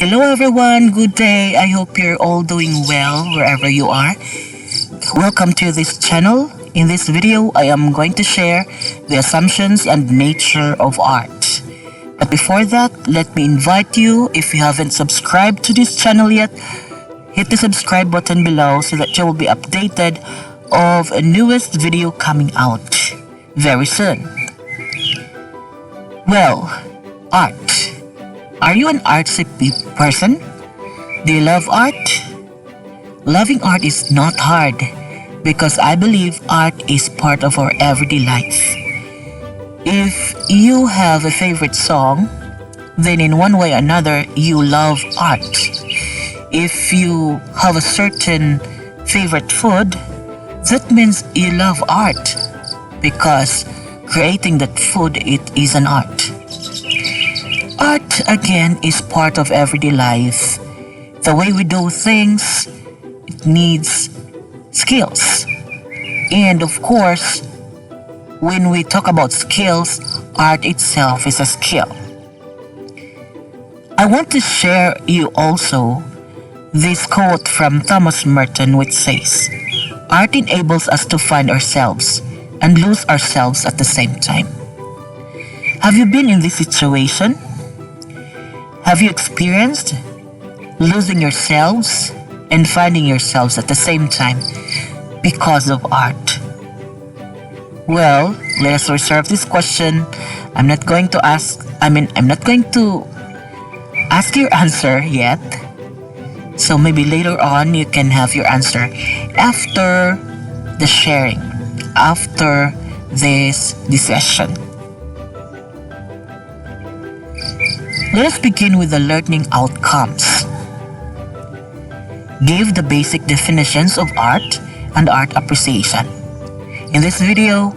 Hello everyone, good day. I hope you're all doing well wherever you are. Welcome to this channel. In this video, I am going to share the assumptions and nature of art. But before that, let me invite you, if you haven't subscribed to this channel yet, hit the subscribe button below so that you will be updated of a newest video coming out very soon. Well, art. Are you an artsy person? Do you love art? Loving art is not hard because I believe art is part of our everyday life. If you have a favorite song, then in one way or another you love art. If you have a certain favorite food, that means you love art because creating that food, it is an art. Art, again, is part of everyday life. The way we do things, it needs skills. And of course, when we talk about skills, art itself is a skill. I want to share you also this quote from Thomas Merton, which says, "Art enables us to find ourselves and lose ourselves at the same time." Have you been in this situation? Have you experienced losing yourselves and finding yourselves at the same time because of art? Well, let us reserve this question. I'm not going to ask your answer yet. So maybe later on you can have your answer after the sharing, after this session. Let us begin with the learning outcomes. Give the basic definitions of art and art appreciation. In this video,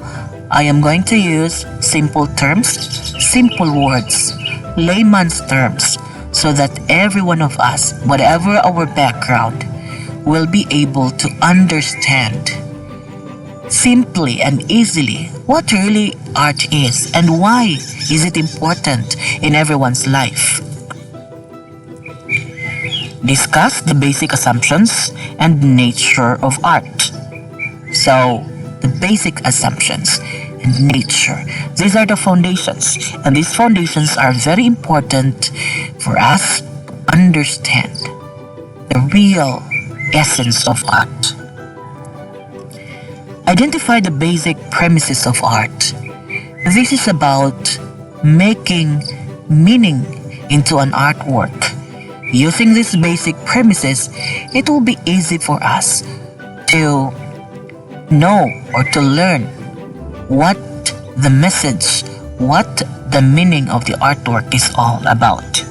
I am going to use simple terms, simple words, layman's terms, so that every one of us, whatever our background, will be able to understand simply and easily what really art is and why is it important in everyone's life. Discuss the basic assumptions and nature of art. So, the basic assumptions and nature, these are the foundations, and these foundations are very important for us to understand the real essence of art. Identify the basic premises of art. This is about making meaning into an artwork. Using these basic premises, it will be easy for us to know or to learn what the message, what the meaning of the artwork is all about.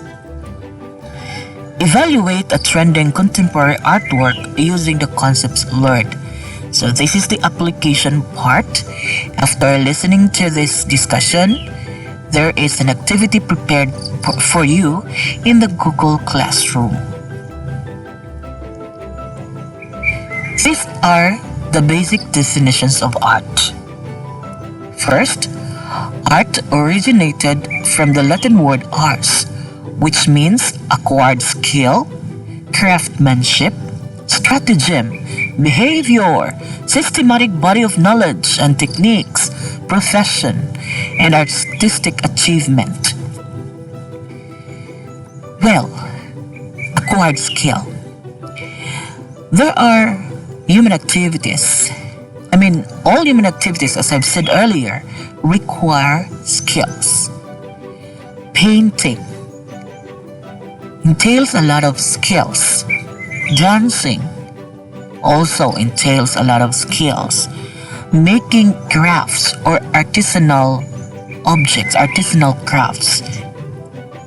Evaluate a trending contemporary artwork using the concepts learned. So this is the application part. After listening to this discussion, there is an activity prepared for you in the Google Classroom. These are the basic definitions of art. First, art originated from the Latin word ars, which means acquired skill, craftsmanship, stratagem, behavior, systematic body of knowledge and techniques, profession, and artistic achievement. Well, acquired skill. There are human activities. All human activities, as I've said earlier, require skills. Painting entails a lot of skills. Dancing also entails a lot of skills. Making crafts or artisanal objects, artisanal crafts,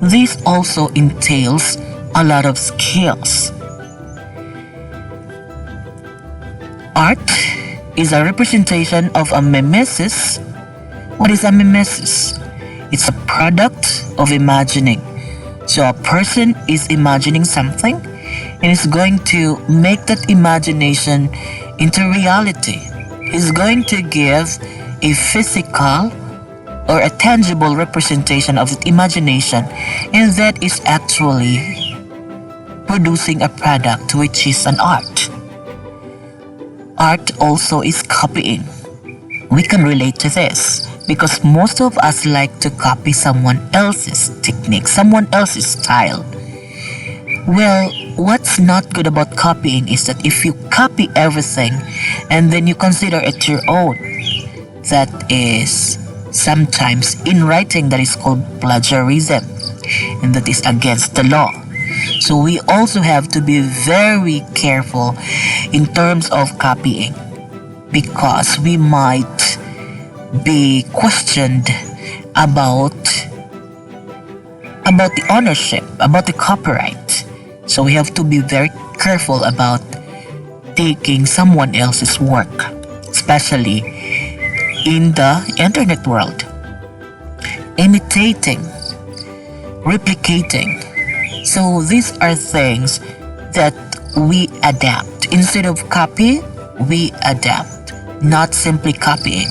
this also entails a lot of skills. Art is a representation of a mimesis. What is a mimesis? It's a product of imagining. So a person is imagining something and is going to make that imagination into reality. Is going to give a physical or a tangible representation of the imagination, and that is actually producing a product which is an art. Art also is copying. We can relate to this because most of us like to copy someone else's technique, someone else's style. Well, what's not good about copying is that if you copy everything and then you consider it your own, that is sometimes in writing that is called plagiarism, and that is against the law. So we also have to be very careful in terms of copying because we might be questioned about the ownership, about the copyright. So we have to be very careful about taking someone else's work, especially in the internet world. Imitating, replicating. So these are things that we adapt. Instead of copy, we adapt, not simply copying.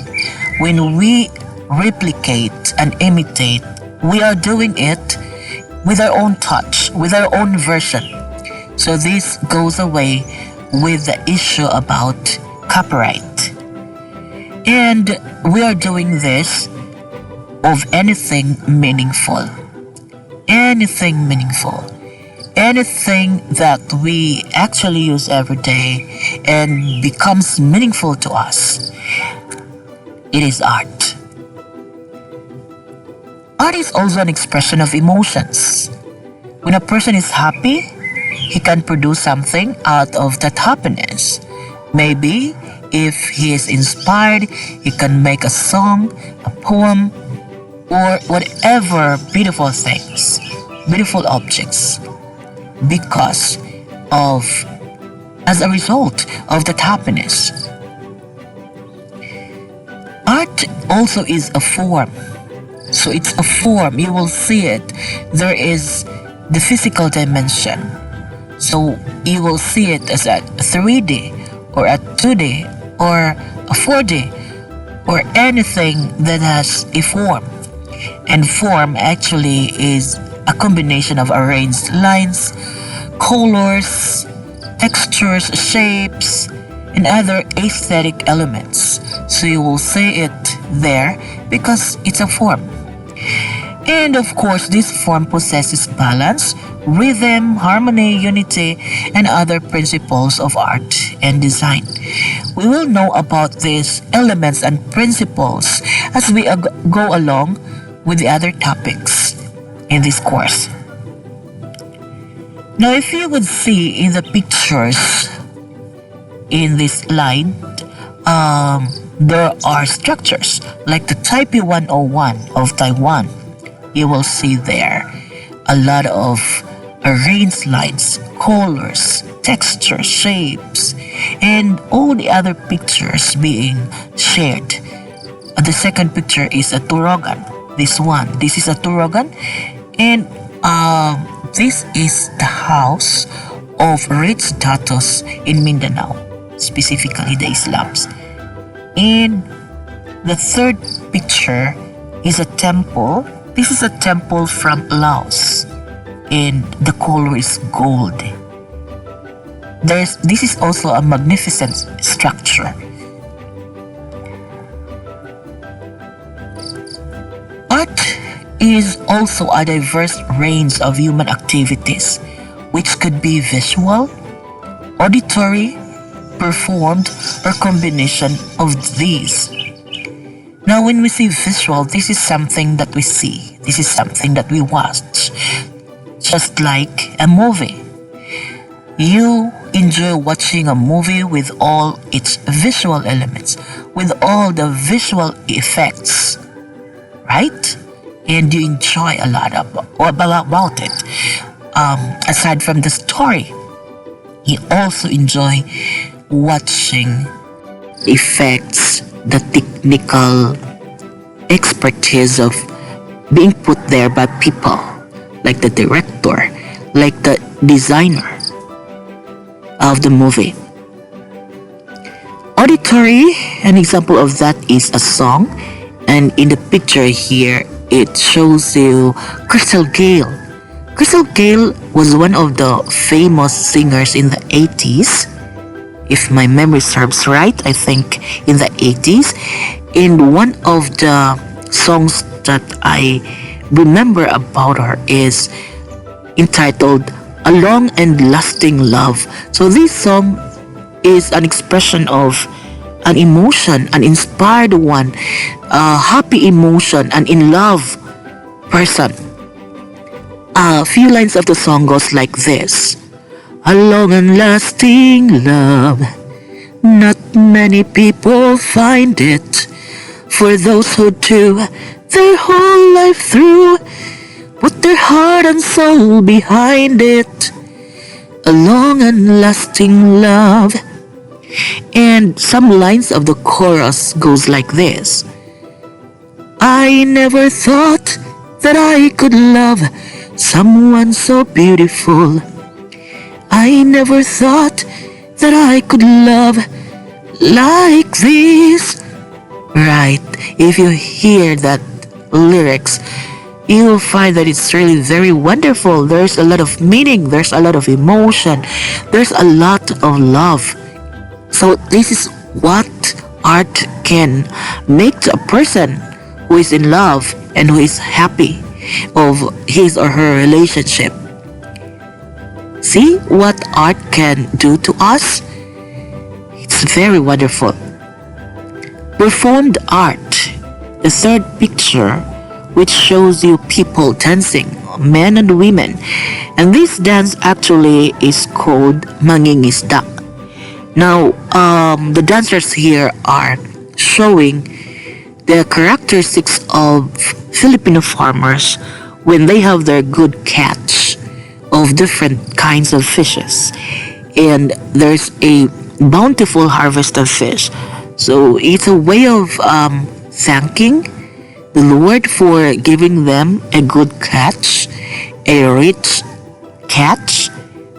When we replicate and imitate, we are doing it with our own touch, with our own version. So this goes away with the issue about copyright. And we are doing this of anything meaningful. Anything meaningful. Anything that we actually use every day and becomes meaningful to us. It is art. Art is also an expression of emotions. When a person is happy, he can produce something out of that happiness. Maybe if he is inspired, he can make a song, a poem, or whatever beautiful things, beautiful objects, because of, as a result of that happiness. Art also is a form. So it's a form, you will see it. There is the physical dimension. So you will see it as a 3D or a 2D or a 4D or anything that has a form. And form actually is a combination of arranged lines, colors, textures, shapes, and other aesthetic elements. So you will see it there because it's a form. And of course, this form possesses balance, rhythm, harmony, unity, and other principles of art and design. We will know about these elements and principles as we go along with the other topics in this course. Now, if you would see in the pictures in this line, there are structures like the Taipei 101 of Taiwan. You will see there a lot of arranged lines, colors, textures, shapes, and all the other pictures being shared. The second picture is a Turogan. This is a Turogan, and this is the house of rich datos in Mindanao, specifically the Islams. And the third picture is a temple. This is a temple from Laos, and the color is gold. This is also a magnificent structure. Art is also a diverse range of human activities, which could be visual, auditory, performed, or combination of these. Now, when we say visual, this is something that we see. This is something that we watch. Just like a movie. You enjoy watching a movie with all its visual elements, with all the visual effects, right? And you enjoy a lot about it. Aside from the story, you also enjoy watching effects, the technical expertise of being put there by people, like the director, like the designer of the movie. Auditory, an example of that is a song, and in the picture here, it shows you Crystal Gale. Crystal Gale was one of the famous singers in the 80s. If my memory serves right, I think in the 80s. And one of the songs that I remember about her is entitled A Long and Lasting Love. So this song is an expression of an emotion, an inspired one, a happy emotion, an in love person. A few lines of the song goes like this. A long and lasting love, not many people find it. For those who do, their whole life through, put their heart and soul behind it. A long and lasting love. And some lines of the chorus goes like this. I never thought that I could love someone so beautiful. I never thought that I could love like this. Right, if you hear that lyrics, you will find that it's really very wonderful. There's a lot of meaning, there's a lot of emotion, there's a lot of love. So this is what art can make to a person who is in love and who is happy of his or her relationship. See what art can do to us? It's very wonderful. Performed art, the third picture, which shows you people dancing, men and women. And this dance actually is called Mangingisda. Now, the dancers here are showing the characteristics of Filipino farmers when they have their good catch of different kinds of fishes. And there's a bountiful harvest of fish. So it's a way of thanking the Lord for giving them a good catch, a rich catch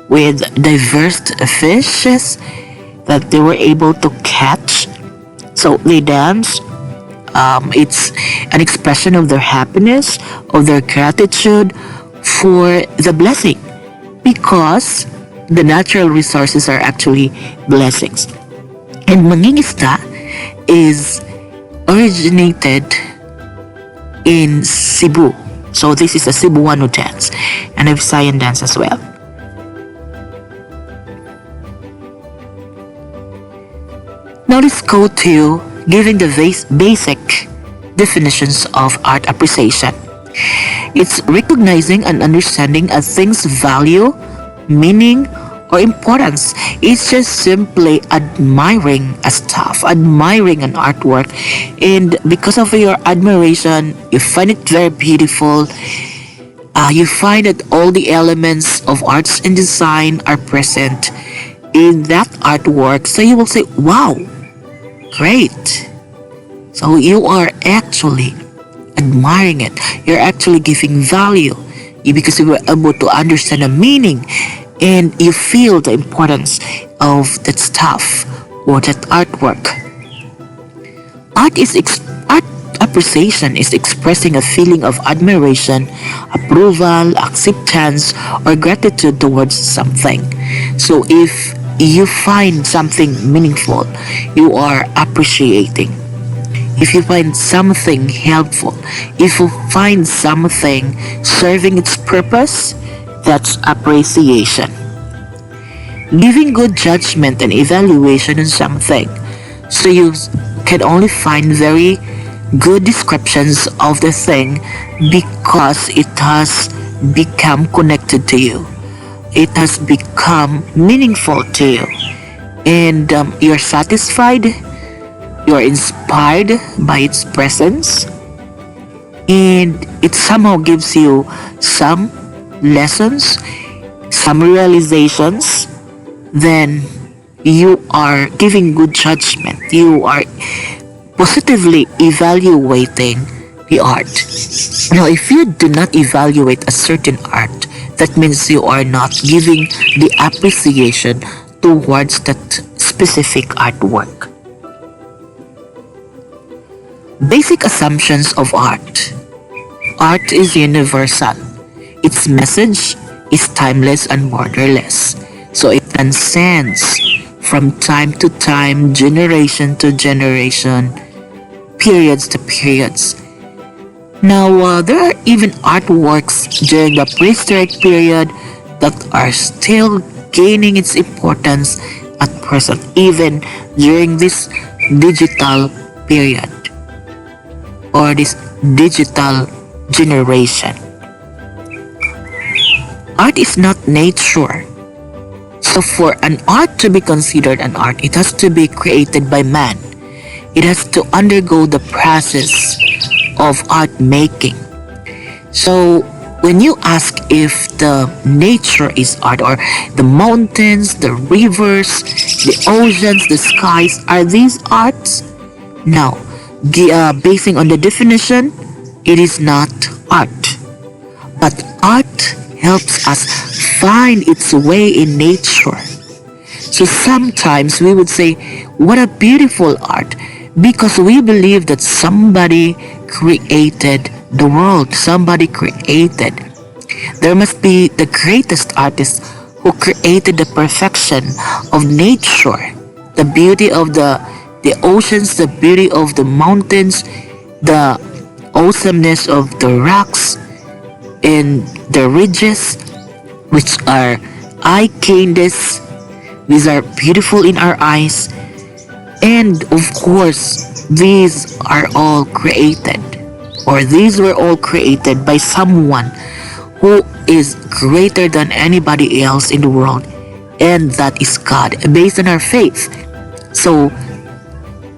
with diverse fishes that they were able to catch. So they dance. It's an expression of their happiness, of their gratitude for the blessing, because the natural resources are actually blessings. And Mangingisda is originated in Cebu. So this is a Cebuano dance and a Visayan dance as well. Now let's go to giving the basic definitions of art appreciation. It's recognizing and understanding a thing's value, meaning, or importance. It's just simply admiring a stuff, admiring an artwork, and because of your admiration, you find it very beautiful. You find that all the elements of arts and design are present in that artwork, so you will say, wow, great. So you are actually admiring it. You're actually giving value because you were able to understand the meaning and you feel the importance of that stuff or that artwork. Art appreciation is expressing a feeling of admiration, approval, acceptance, or gratitude towards something. So if you find something meaningful, you are appreciating. If you find something helpful, if you find something serving its purpose, that's appreciation. Giving good judgment and evaluation on something. So you can only find very good descriptions of the thing because it has become connected to you. It has become meaningful to you. And you're satisfied, you're inspired by its presence, and it somehow gives you some lessons, some realizations. Then you are giving good judgment. You are positively evaluating the art. Now, if you do not evaluate a certain art, that means you are not giving the appreciation towards that specific artwork. Basic assumptions of art. Art is universal. Its message is timeless and borderless. So it transcends from time to time, generation to generation, periods to periods. Now, there are even artworks during the prehistoric period that are still gaining its importance at present, even during this digital period or this digital generation. Art is not nature. So for an art to be considered an art, it has to be created by man. It has to undergo the process of art making. So when you ask if the nature is art or the mountains, the rivers, the oceans, the skies, are these arts? No. Basing on the definition, it is not art. But art helps us find its way in nature. So sometimes we would say, what a beautiful art, because we believe that somebody created the world, somebody created. There must be the greatest artist who created the perfection of nature, the beauty of the oceans, the beauty of the mountains, the awesomeness of the rocks and the ridges, which are eye candies. These are beautiful in our eyes. And of course, these are all created, or these were all created by someone who is greater than anybody else in the world, and that is God, based on our faith. So,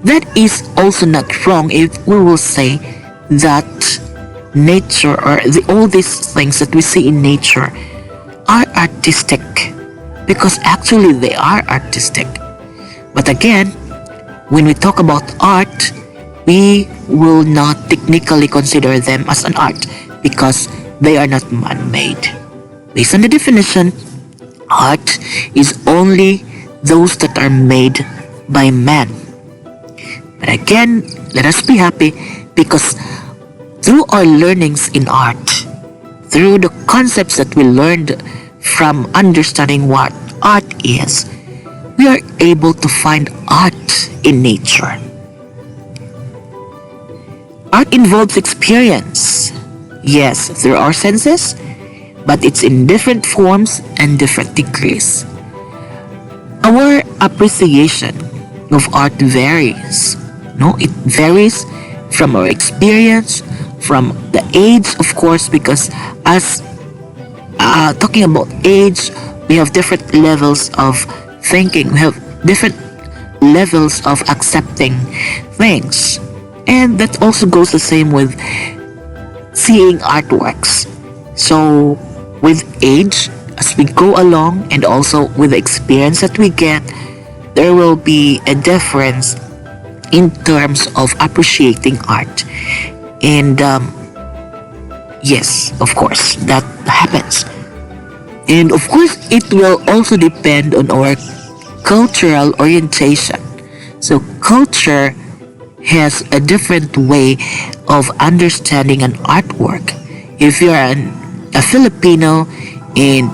that is also not wrong if we will say that nature or all these things that we see in nature are artistic, because actually they are artistic. But again, when we talk about art, we will not technically consider them as an art because they are not man-made. Based on the definition, art is only those that are made by man. But again, let us be happy because through our learnings in art, through the concepts that we learned from understanding what art is, we are able to find art in nature. Art involves experience. Yes, through our senses, but it's in different forms and different degrees. Our appreciation of art varies. No, it varies from our experience, from the age, of course, because as talking about age, we have different levels of thinking. We have different levels of accepting things. And that also goes the same with seeing artworks. So with age, as we go along and also with the experience that we get, there will be a difference in terms of appreciating art. And yes, of course, that happens. And of course, it will also depend on our cultural orientation. So culture has a different way of understanding an artwork. If you're a Filipino and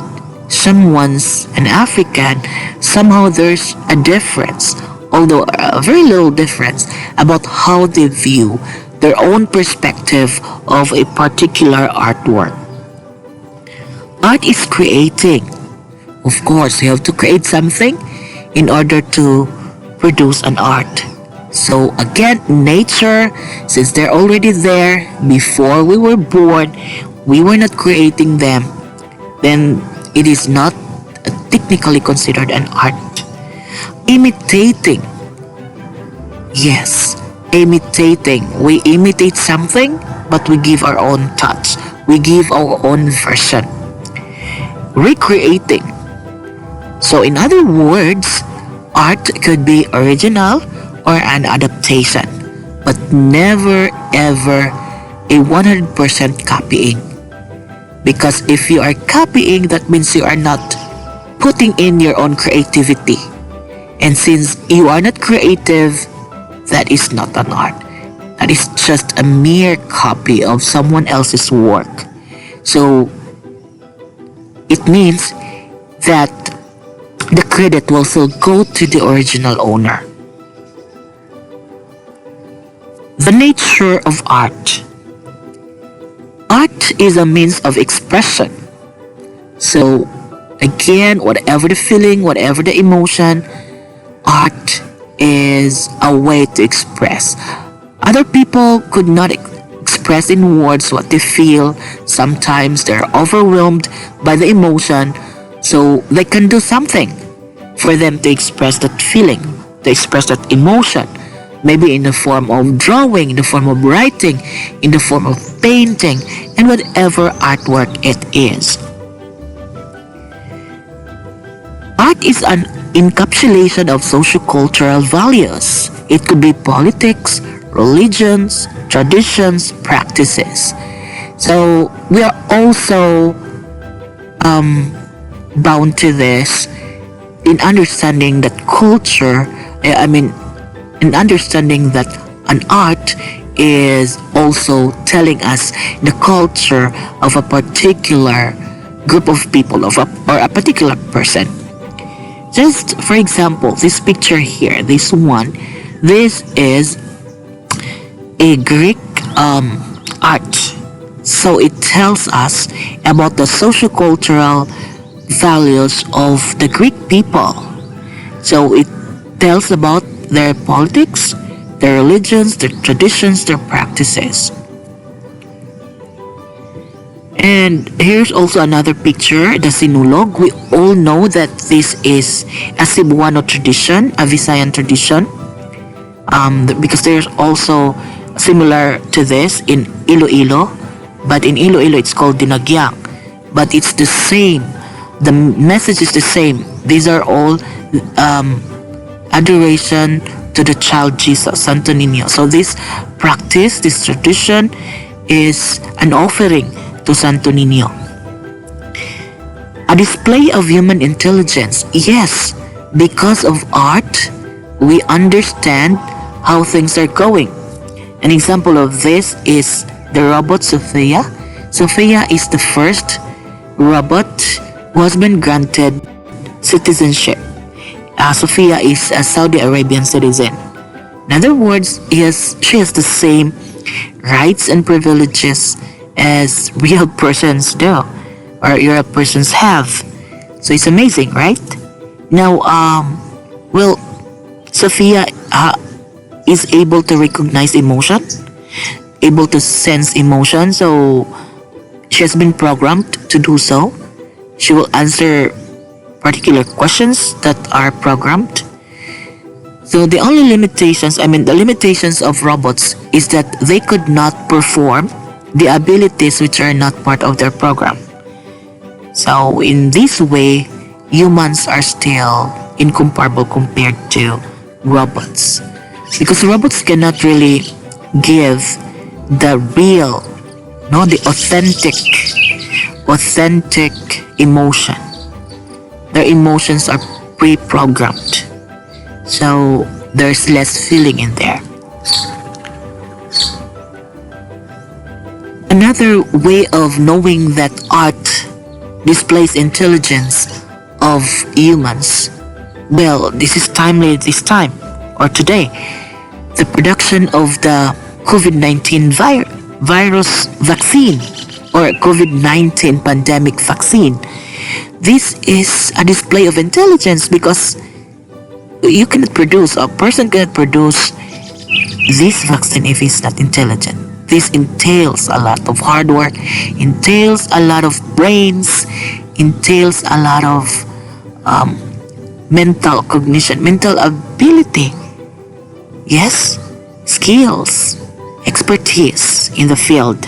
someone's an African, somehow there's a difference, although a very little difference, about how they view their own perspective of a particular artwork. Art is creating. Of course, you have to create something in order to produce an art. So again, nature, since they're already there before we were born, we were not creating them, then it is not technically considered an art. Imitating. Yes, imitating. We imitate something, but we give our own touch. We give our own version. Recreating. So in other words, art could be original or an adaptation, but never ever a 100% copying. Because if you are copying, that means you are not putting in your own creativity. And since you are not creative, that is not an art. That is just a mere copy of someone else's work. So It means that the credit will still go to the original owner. The nature of art. Art is a means of expression. So, again, whatever the feeling, whatever the emotion, art is a way to express. Other people could not express in words what they feel. Sometimes they're overwhelmed by the emotion, so they can do something for them to express that feeling, to express that emotion. Maybe in the form of drawing, in the form of writing, in the form of painting, and whatever artwork it is. Art is an encapsulation of sociocultural values. It could be politics, religions, traditions, practices. So we are also bound to this in understanding that culture, in understanding that an art is also telling us the culture of a particular group of people or a particular person. Just for example, this picture here, this one, this is a Greek art. So it tells us about the sociocultural values of the Greek people. So it tells about their politics, their religions, their traditions, their practices. And here's also another picture, the Sinulog. We all know that this is a Cebuano tradition, a Visayan tradition, because there's also similar to this in Iloilo, but in Iloilo it's called Dinagyang, but it's the same. The message is the same. These are all adoration to the child Jesus, Santo Niño. So this practice, this tradition is an offering to Santo Niño. A display of human intelligence. Yes, because of art, we understand how things are going. An example of this is the robot Sophia. Sophia is the first robot who has been granted citizenship. Sophia is a Saudi Arabian citizen. In other words, she has the same rights and privileges as real persons do, or real persons have. So it's amazing, right? Now, Sophia is able to recognize emotion, able to sense emotion, so she has been programmed to do so. She will answer particular questions that are programmed. So the limitations of robots is that they could not perform the abilities which are not part of their program. So in this way, humans are still incomparable compared to robots, because robots cannot really give the real, the authentic emotion. Their emotions are pre-programmed, so there's less feeling in there. Another way of knowing that art displays intelligence of humans, well, this is timely at this time or today. The production of the COVID-19 virus vaccine or COVID-19 pandemic vaccine. This is a display of intelligence, because a person cannot produce this vaccine if he's not intelligent. This entails a lot of hard work, entails a lot of brains, entails a lot of mental cognition, mental ability. Yes, skills, expertise in the field.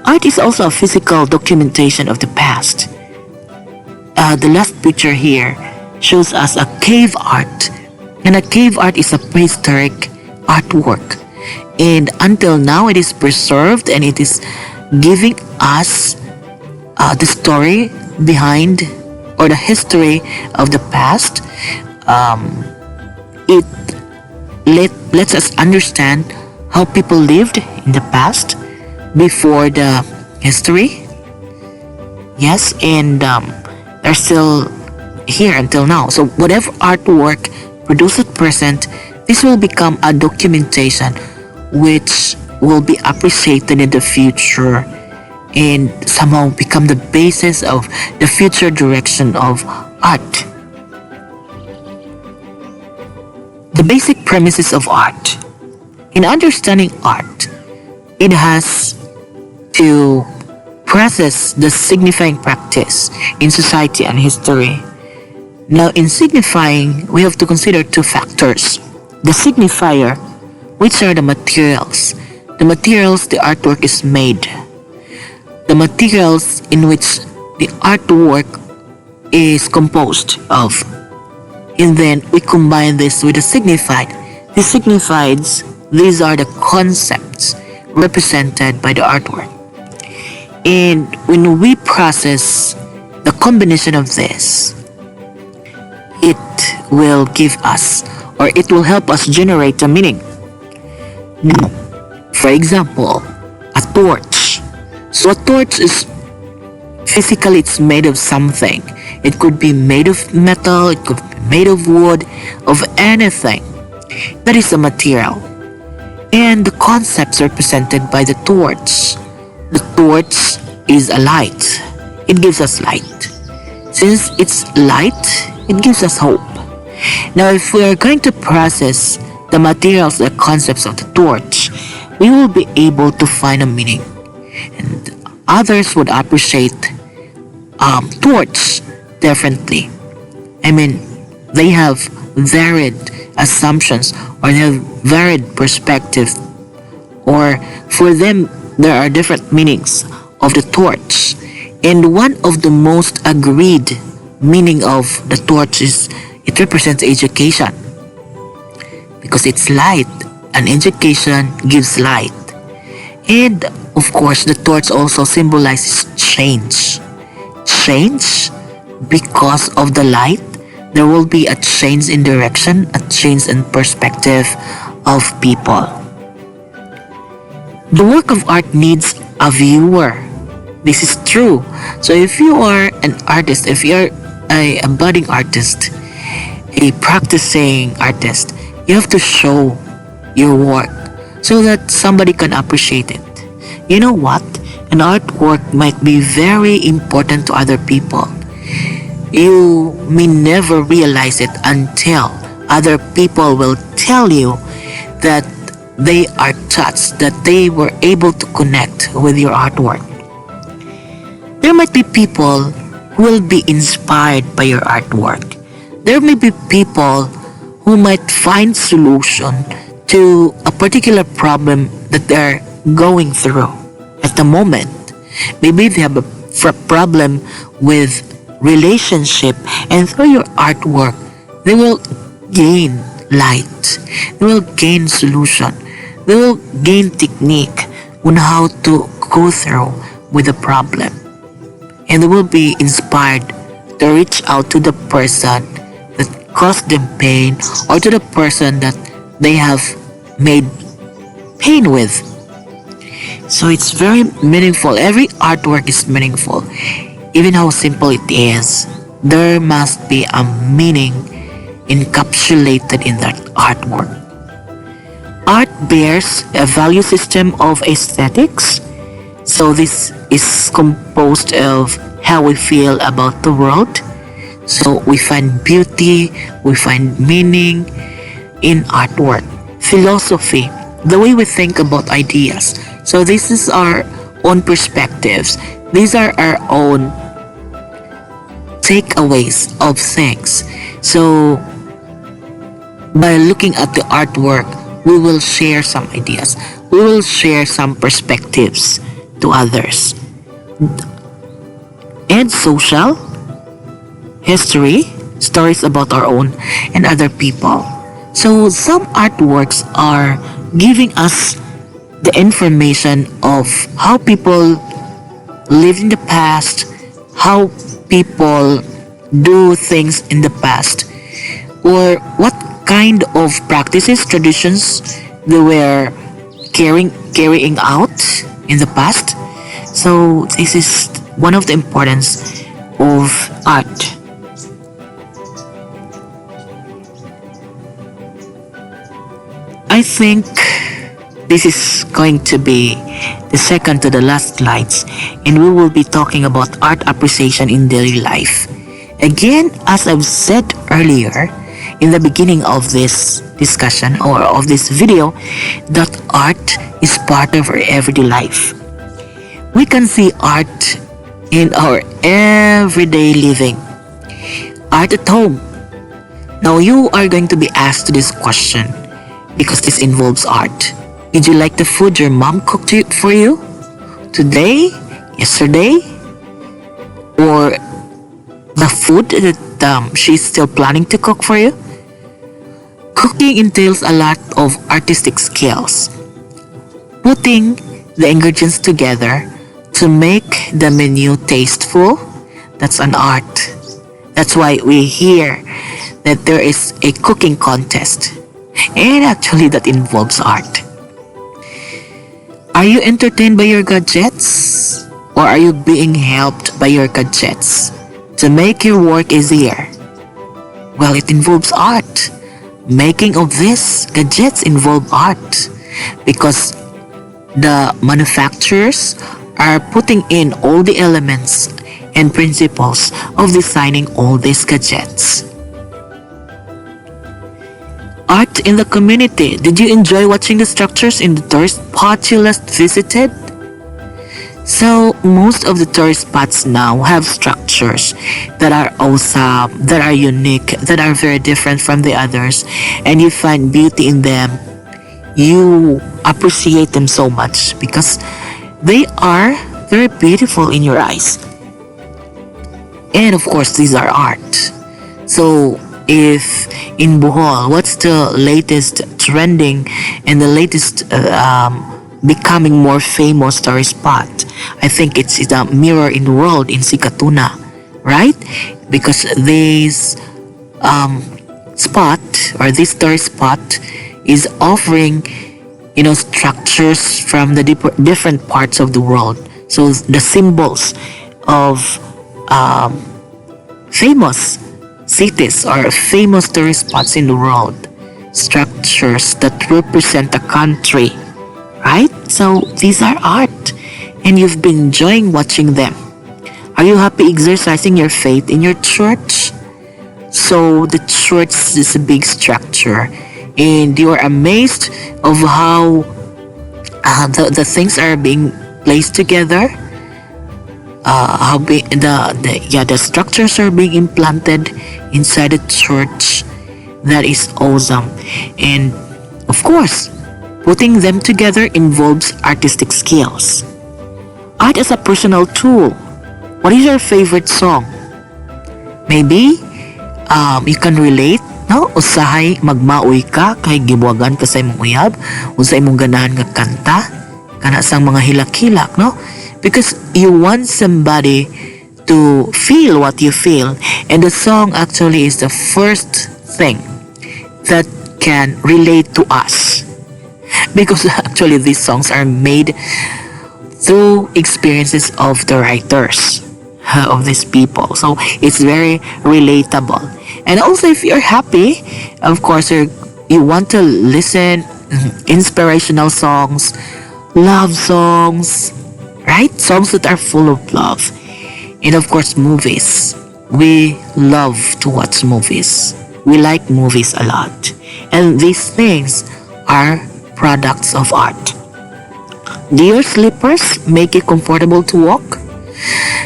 Art is also a physical documentation of the past. The last picture here shows us a cave art, and a cave art is a prehistoric artwork, and until now it is preserved and it is giving us the story behind, or the history of the past. It lets us understand how people lived in the past before the history. Yes, and they're still here until now. So whatever artwork produced at present, this will become a documentation which will be appreciated in the future and somehow become the basis of the future direction of art. The basic premises of art. In understanding art, it has to process the signifying practice in society and history. Now, in signifying, we have to consider two factors. The signifier, which are the materials the artwork is made, the materials in which the artwork is composed of. And then we combine this with the signified. The signifieds, these are the concepts represented by the artwork. And when we process the combination of this, it will give us or it will help us generate a meaning. Now, for example, a torch. So a torch is physically it's made of something. It could be made of metal, it could be made of wood, of anything. That is a material. And the concepts represented by the torch. The torch is a light. It gives us light. Since it's light, it gives us hope. Now, if we are going to process the materials, the concepts of the torch, we will be able to find a meaning. And others would appreciate torch differently. I mean, they have varied assumptions or they have varied perspective, or for them there are different meanings of the torch. And one of the most agreed meaning of the torch is it represents education because it's light and education gives light. And of course, the torch also symbolizes change. Change because of the light, there will be a change in direction, a change in perspective of people. The work of art needs a viewer. This is true. So if you are an artist, if you're a budding artist, a practicing artist, you have to show your work so that somebody can appreciate it. You know what? An artwork might be very important to other people. You may never realize it until other people will tell you that they are touched, that they were able to connect with your artwork. There might be people who will be inspired by your artwork. There may be people who might find solution to a particular problem that they're going through at the moment. Maybe they have a problem with relationship, and through your artwork they will gain light, they will gain solution, they will gain technique on how to go through with the problem, and they will be inspired to reach out to the person that caused them pain or to the person that they have made pain with. So it's very meaningful. Every artwork is meaningful. Even how simple it is, there must be a meaning encapsulated in that artwork. Art bears a value system of aesthetics. So this is composed of how we feel about the world. So we find beauty, we find meaning in artwork. Philosophy, the way we think about ideas. So this is our own perspectives. These are our own takeaways of things. So by looking at the artwork, we will share some ideas. We will share some perspectives to others. And social, history, stories about our own and other people. So some artworks are giving us the information of how people lived in the past, how people do things in the past, or what kind of practices, traditions they were carrying out in the past. So this is one of the importance of art. I think this is going to be the second to the last slides, and we will be talking about art appreciation in daily life. Again, as I've said earlier in the beginning of this discussion or of this video, that art is part of our everyday life. We can see art in our everyday living. Art at home. Now you are going to be asked this question because this involves art. Did you like the food your mom cooked for you? Today? Yesterday? Or the food that she's still planning to cook for you? Cooking entails a lot of artistic skills. Putting the ingredients together to make the menu tasteful, that's an art. That's why we hear that there is a cooking contest. And actually that involves art. Are you entertained by your gadgets? Or are you being helped by your gadgets to make your work easier? Well, it involves art. Making of these gadgets involve art because the manufacturers are putting in all the elements and principles of designing all these gadgets. Art in the community. Did you enjoy watching the structures in the tourist spot you last visited? So most of the tourist spots now have structures that are awesome, that are unique, that are very different from the others, and you find beauty in them. You appreciate them so much because they are very beautiful in your eyes. And of course, these are art. So if in Bohol, what's the latest trending and the latest becoming more famous tourist spot? I think it's the Mirror in the World in Sikatuna, right? Because this spot or this tourist spot is offering, structures from the different parts of the world. So the symbols of famous cities or famous tourist spots in the world, structures that represent a country, right? So these are art and you've been enjoying watching them. Are you happy exercising your faith in your church? So the church is a big structure and you are amazed of how the things are being placed together, how the structures are being implanted inside the church. That is awesome. And of course, putting them together involves artistic skills. Art as a personal tool. What is your favorite song? Maybe you can relate, no? Usahay magmaoy ka kay gibuwagan ka sa imong uyab, usa imong ganahan nga kanta, kana sang mga hilak-hilak, no? Because you want somebody to feel what you feel, and the song actually is the first thing that can relate to us. Because actually these songs are made through experiences of the writers of these people, so it's very relatable. And also if you're happy, of course you want to listen inspirational songs, love songs, right? Songs that are full of love. And of course movies. We love to watch movies. We like movies a lot, and these things are products of art. Do your slippers make you comfortable to walk?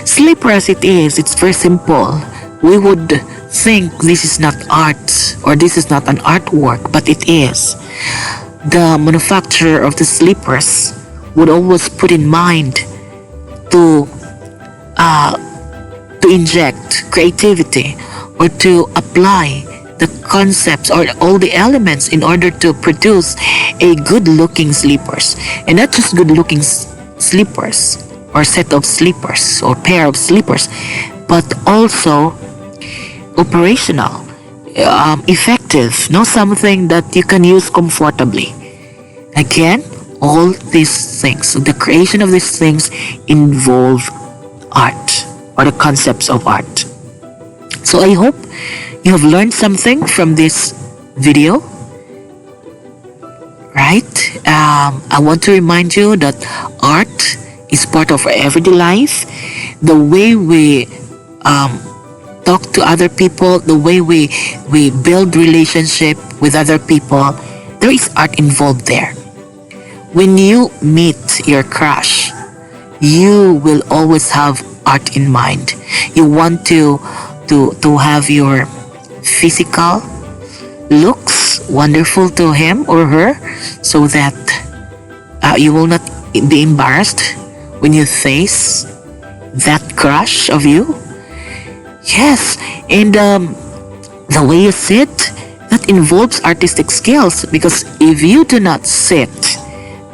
Slipper as it is, it's very simple. We would think this is not art or this is not an artwork, but it is. The manufacturer of the slippers would always put in mind to inject creativity or to apply the concepts or all the elements in order to produce a good looking slippers, and not just good looking slippers or set of slippers or pair of slippers, but also operational, effective, something that you can use comfortably. Again, all these things, the creation of these things involve art or the concepts of art. So I hope you have learned something from this video, right? I want to remind you that art is part of our everyday life. The way we talk to other people, the way we build relationship with other people, there is art involved there. When you meet your crush, you will always have art in mind. You want to have your physical looks wonderful to him or her, so that you will not be embarrassed when you face that crush of you. Yes, and the way you sit, that involves artistic skills, because if you do not sit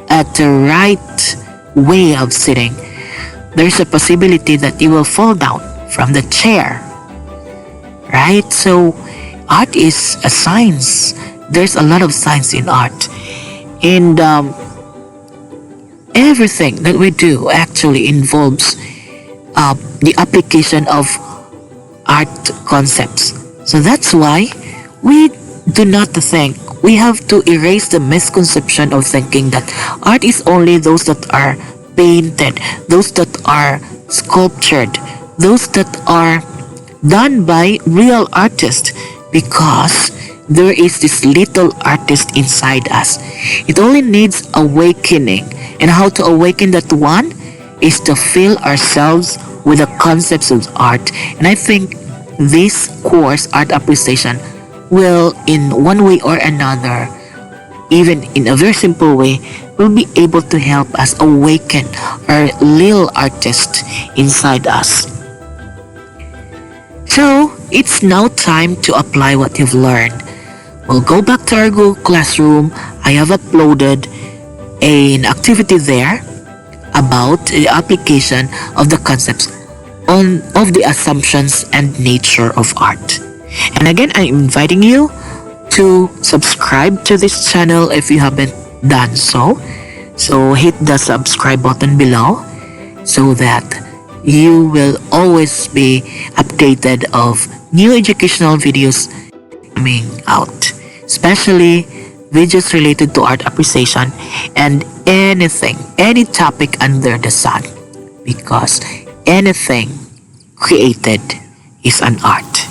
at the right way of sitting, there's a possibility that you will fall down from the chair, right? So art is a science. There's a lot of science in art, and everything that we do actually involves the application of art concepts. So that's why we do not think, we have to erase the misconception of thinking that art is only those that are painted, those that are sculptured, those that are done by real artists, because there is this little artist inside us. It only needs awakening, and how to awaken that one is to fill ourselves with the concepts of art. And I think this course, Art Appreciation, will in one way or another, even in a very simple way, will be able to help us awaken our little artist inside us. So it's now time to apply what you've learned. We'll go back to our Google Classroom. I have uploaded an activity there about the application of the concepts of the assumptions and nature of art. And again, I'm inviting you to subscribe to this channel if you haven't done so. So hit the subscribe button below so that you will always be updated of new educational videos coming out, especially videos related to art appreciation and anything, any topic under the sun, because anything created is an art.